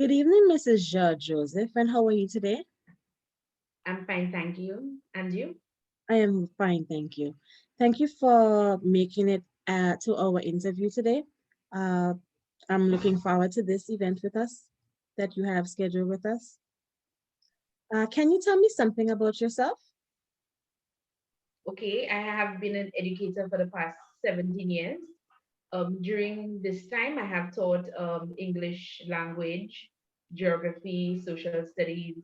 Good evening, Mrs. Joseph, and how are you today? I'm fine, thank you. And you? I am fine, thank you. Thank you for making it to our interview today. Uh, I'm looking forward to this event with us that you have scheduled with us. Can you tell me something about yourself? Okay, I have been an educator for the past 17 years. During this time, I have taught English language, geography, social studies,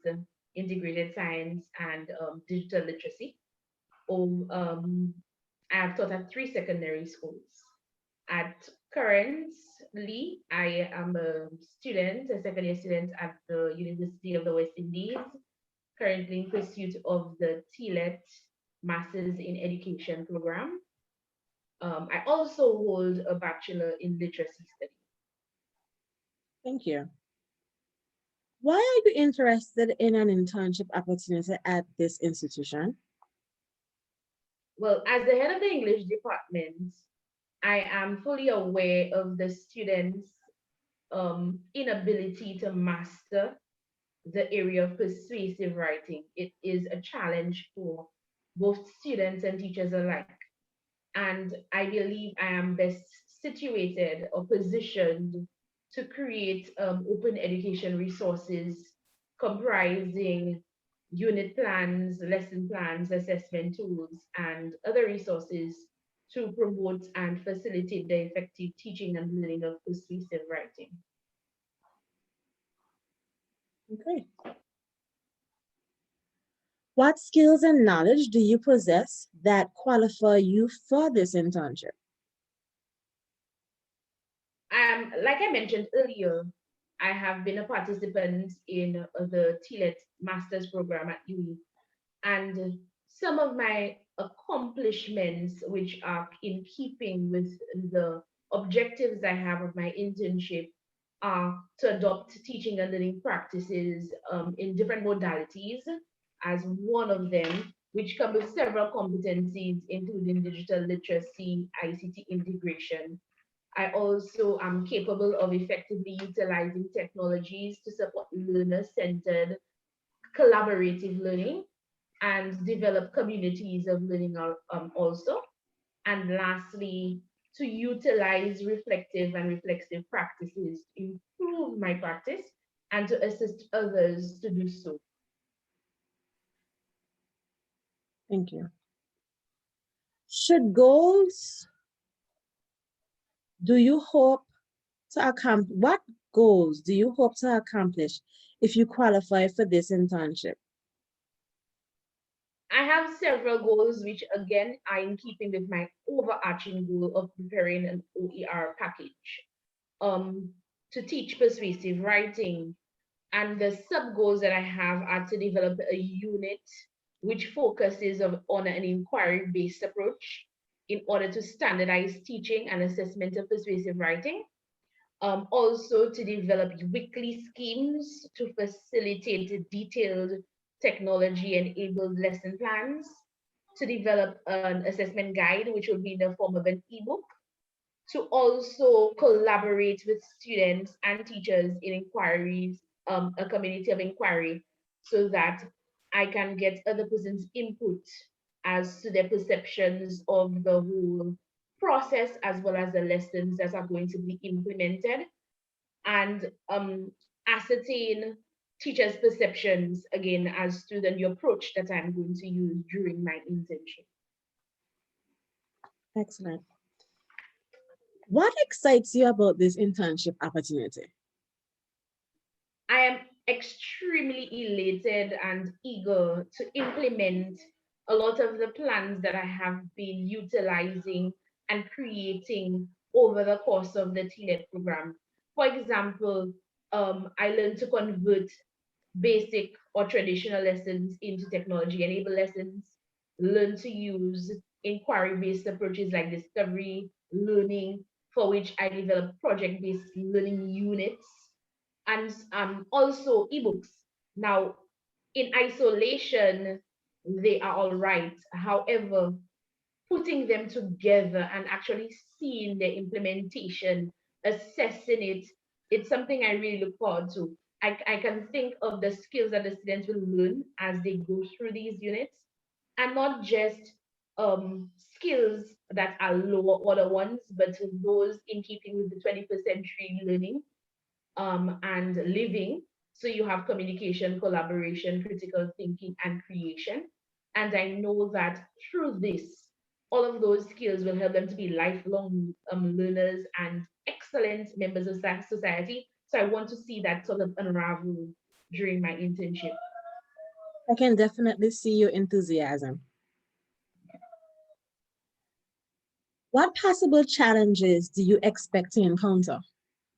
integrated science, and digital literacy. I have taught at three secondary schools. At currently, I am a student, a second year student at the University of the West Indies, currently in pursuit of the TLET Masters in Education program. I also hold a Bachelor in Literacy Studies. Thank you. Why are you interested in an internship opportunity at this institution? Well, as the head of the English department, I am fully aware of the students' inability to master the area of persuasive writing. It is a challenge for both students and teachers alike. And I believe I am best situated or positioned to create open education resources comprising unit plans, lesson plans, assessment tools, and other resources to promote and facilitate the effective teaching and learning of persuasive writing. Okay. What skills and knowledge do you possess that qualify you for this internship? Like I mentioned earlier, I have been a participant in the TLET Masters program at UWI, and some of my accomplishments, which are in keeping with the objectives I have of my internship, are to adopt teaching and learning practices in different modalities as one of them, which come with several competencies, including digital literacy, ICT integration. I also am capable of effectively utilizing technologies to support learner-centered collaborative learning and develop communities of learning also. And lastly, to utilize reflective and reflexive practices to improve my practice and to assist others to do so. Thank you. Should goals do you hope to accomplish? What goals do you hope to accomplish if you qualify for this internship? I have several goals, which again are in keeping with my overarching goal of preparing an OER package to teach persuasive writing. And the sub goals that I have are to develop a unit which focuses on an inquiry based approach in order to standardize teaching and assessment of persuasive writing. Also, to develop weekly schemes to facilitate detailed technology enabled lesson plans, to develop an assessment guide, which will be in the form of an ebook, to also collaborate with students and teachers in inquiries, a community of inquiry, so that I can get other person's input as to their perceptions of the whole process as well as the lessons that are going to be implemented, and ascertain teachers' perceptions again as to the new approach that I'm going to use during my internship. Excellent. What excites you about this internship opportunity? I am extremely elated and eager to implement a lot of the plans that I have been utilizing and creating over the course of the TLET program. For example, I learned to convert basic or traditional lessons into technology enabled lessons, learn to use inquiry based approaches like discovery, learning, for which I developed project based learning units, and also ebooks. Now, in isolation, they are all right. However, putting them together and actually seeing the implementation, assessing it, it's something I really look forward to. I can think of the skills that the students will learn as they go through these units, and not just skills that are lower order ones, but those in keeping with the 21st century learning and living. So you have communication, collaboration, critical thinking, and creation. And I know that through this, all of those skills will help them to be lifelong learners and excellent members of society. So I want to see that sort of unravel during my internship. I can definitely see your enthusiasm. What possible challenges do you expect to encounter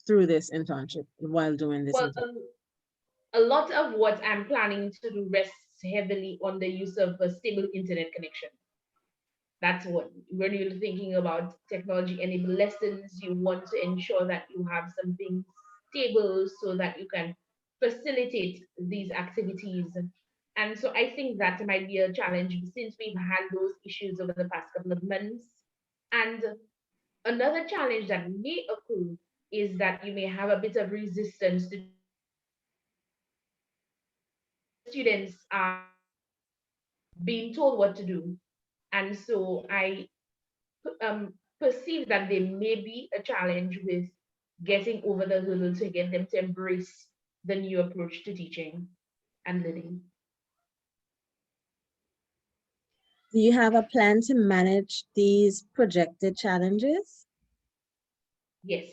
through this internship while doing this Well, internship? a lot of what I'm planning to do rests heavily on the use of a stable internet connection. That's what, when you're thinking about technology enabled lessons, you want to ensure that you have something stable so that you can facilitate these activities. And so I think that might be a challenge since we've had those issues over the past couple of months. And another challenge that may occur is that you may have a bit of resistance to change because the students are being told what to do. And so I perceive that there may be a challenge with getting over the hurdle to get them to embrace the new approach to teaching and learning. Do you have a plan to manage these projected challenges? Yes.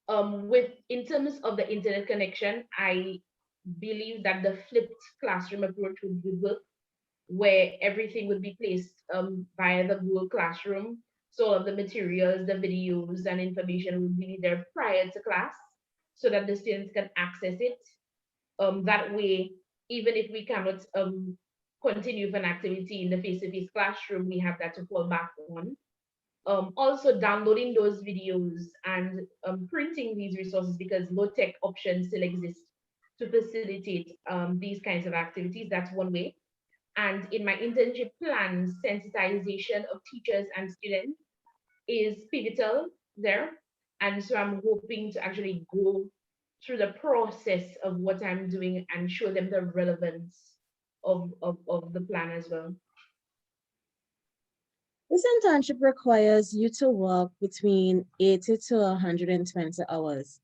With in terms of the internet connection, I believe that the flipped classroom approach would work, where everything would be placed via the Google Classroom. So all of the materials, the videos, and information would be there prior to class, so that the students can access it. That way, even if we cannot continue with an activity in the face-to-face classroom, we have that to fall back on. Also downloading those videos and printing these resources, because low-tech options still exist to facilitate these kinds of activities. That's one way. And in my internship plans, sensitization of teachers and students is pivotal there. And so I'm hoping to actually go through the process of what I'm doing and show them the relevance of the plan as well. This internship requires you to work between 80 to 120 hours.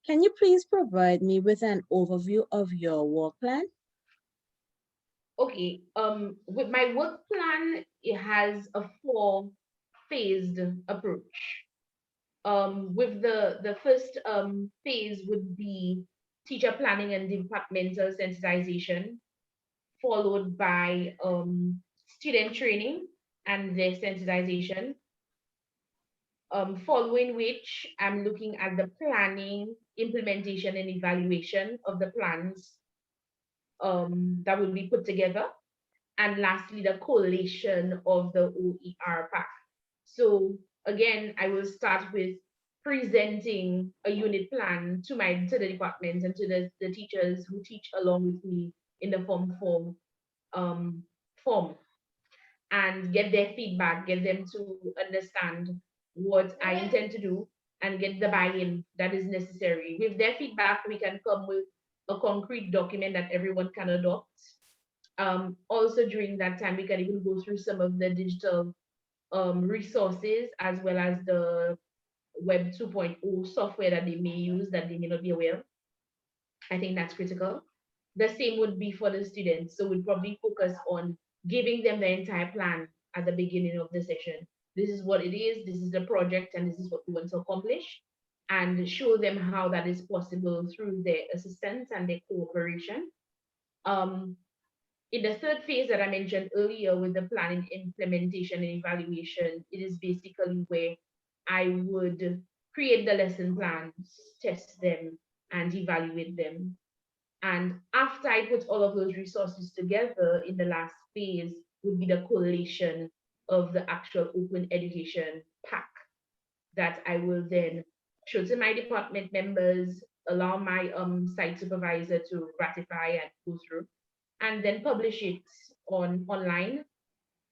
Can you please provide me with an overview of your work plan? Okay, with my work plan, it has a four-phased approach. With the first phase would be teacher planning and departmental sensitization, followed by student training and their sensitization, following which I'm looking at the planning, implementation, and evaluation of the plans that will be put together. And lastly, the collation of the OER pack. So again, I will start with presenting a unit plan to the department and to the teachers who teach along with me in the um, form, and get their feedback, get them to understand what I intend to do, and get the buy-in that is necessary. With their feedback, we can come with a concrete document that everyone can adopt. Also, during that time, we can even go through some of the digital resources, as well as the Web 2.0 software that they may use that they may not be aware of. I think that's critical. The same would be for the students. So we'd probably focus on giving them the entire plan at the beginning of the session. This is what it is, this is the project, and this is what we want to accomplish, and show them how that is possible through their assistance and their cooperation. Um, in the third phase that I mentioned earlier with the planning, implementation, and evaluation, it is basically where I would create the lesson plans, test them, and evaluate them. And after I put all of those resources together in the last phase would be the collation of the actual open education pack that I will then show to my department members, allow my site supervisor to ratify and go through, and then publish it online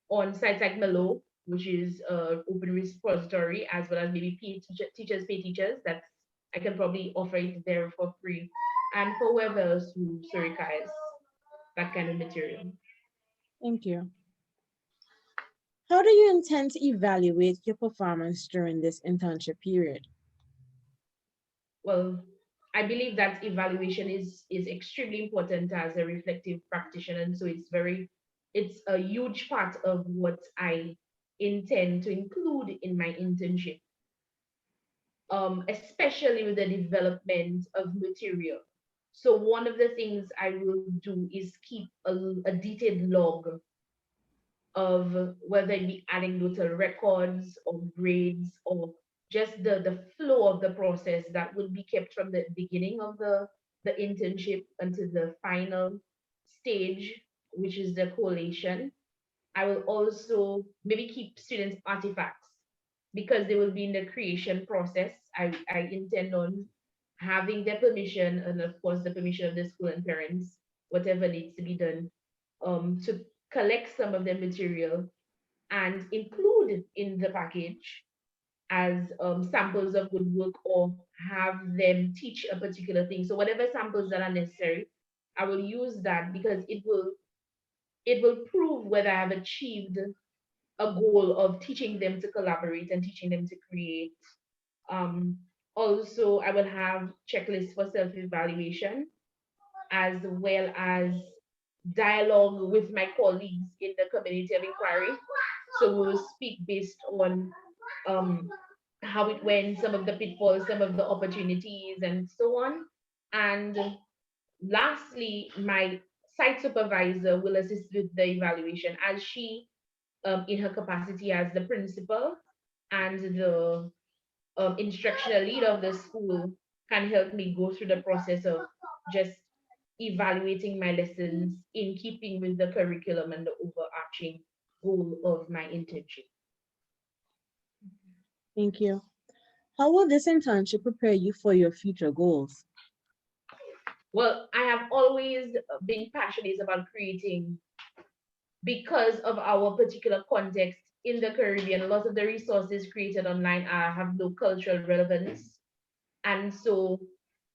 on sites like Melo, which is open repository, as well as maybe teachers pay teachers. That I can probably offer it there for free. and for whoever else who so requires that kind of material. Thank you. How do you intend to evaluate your performance during this internship period? Well, I believe that evaluation is extremely important as a reflective practitioner, and so it's a huge part of what I intend to include in my internship, especially with the development of material. So one of the things I will do is keep a detailed log of whether it be anecdotal records or grades or just the flow of the process that will be kept from the beginning of the internship until the final stage, which is the collation. I will also maybe keep students' artifacts because they will be in the creation process. I intend on having their permission and of course the permission of the school and parents, whatever needs to be done, to collect some of the material and include in the package as samples of good work or have them teach a particular thing. So whatever samples that are necessary, I will use that because it will prove whether I have achieved a goal of teaching them to collaborate and teaching them to create. Um, Also, I will have checklists for self-evaluation as well as dialogue with my colleagues in the community of inquiry. So we will speak based on um, how it went, some of the pitfalls, some of the opportunities, and so on. And lastly, my site supervisor will assist with the evaluation as she, in her capacity as the principal and the instructional leader of the school, can help me go through the process of just evaluating my lessons in keeping with the curriculum and the overarching goal of my internship. Thank you. How will this internship prepare you for your future goals? Well, I have always been passionate about creating because of our particular context in the Caribbean. A lot of the resources created online have no cultural relevance. And so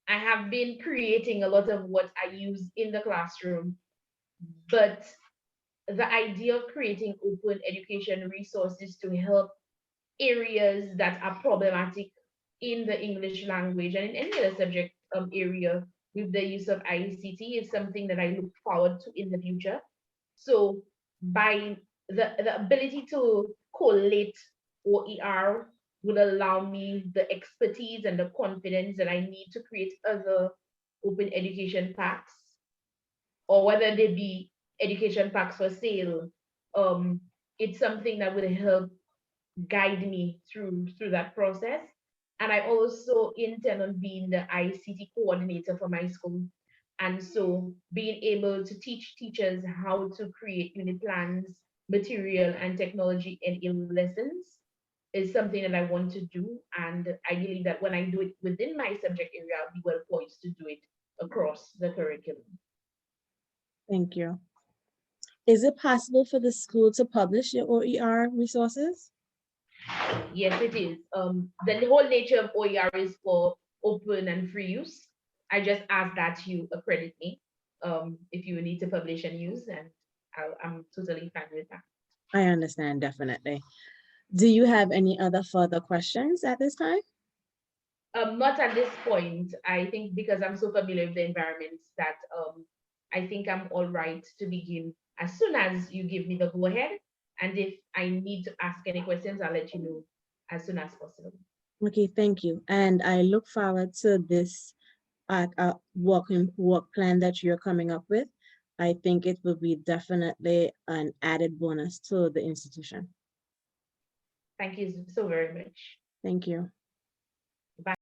I have been creating a lot of what I use in the classroom, but the idea of creating open education resources to help areas that are problematic in the English language and in any other subject area with the use of ICT is something that I look forward to in the future. So by the ability to collate OER would allow me the expertise and the confidence that I need to create other open education packs, or whether they be education packs for sale. Um, it's something that would help guide me through that process. And I also intend on being the ICT coordinator for my school. And so being able to teach teachers how to create unit plans, material, and technology in lessons is something that I want to do. And I believe that when I do it within my subject area, I'll be well poised to do it across the curriculum. Thank you. Is it possible for the school to publish your OER resources? Yes, it is. The whole nature of OER is for open and free use. I just ask that you accredit me if you need to publish and use, and I'm totally fine with that. I understand, definitely. Do you have any other further questions at this time? Not at this point. I think because I'm so familiar with the environments that I think I'm all right to begin as soon as you give me the go ahead. And if I need to ask any questions, I'll let you know as soon as possible. Okay, thank you. And I look forward to this work plan that you're coming up with. I think it will be definitely an added bonus to the institution. Thank you so very much. Thank you.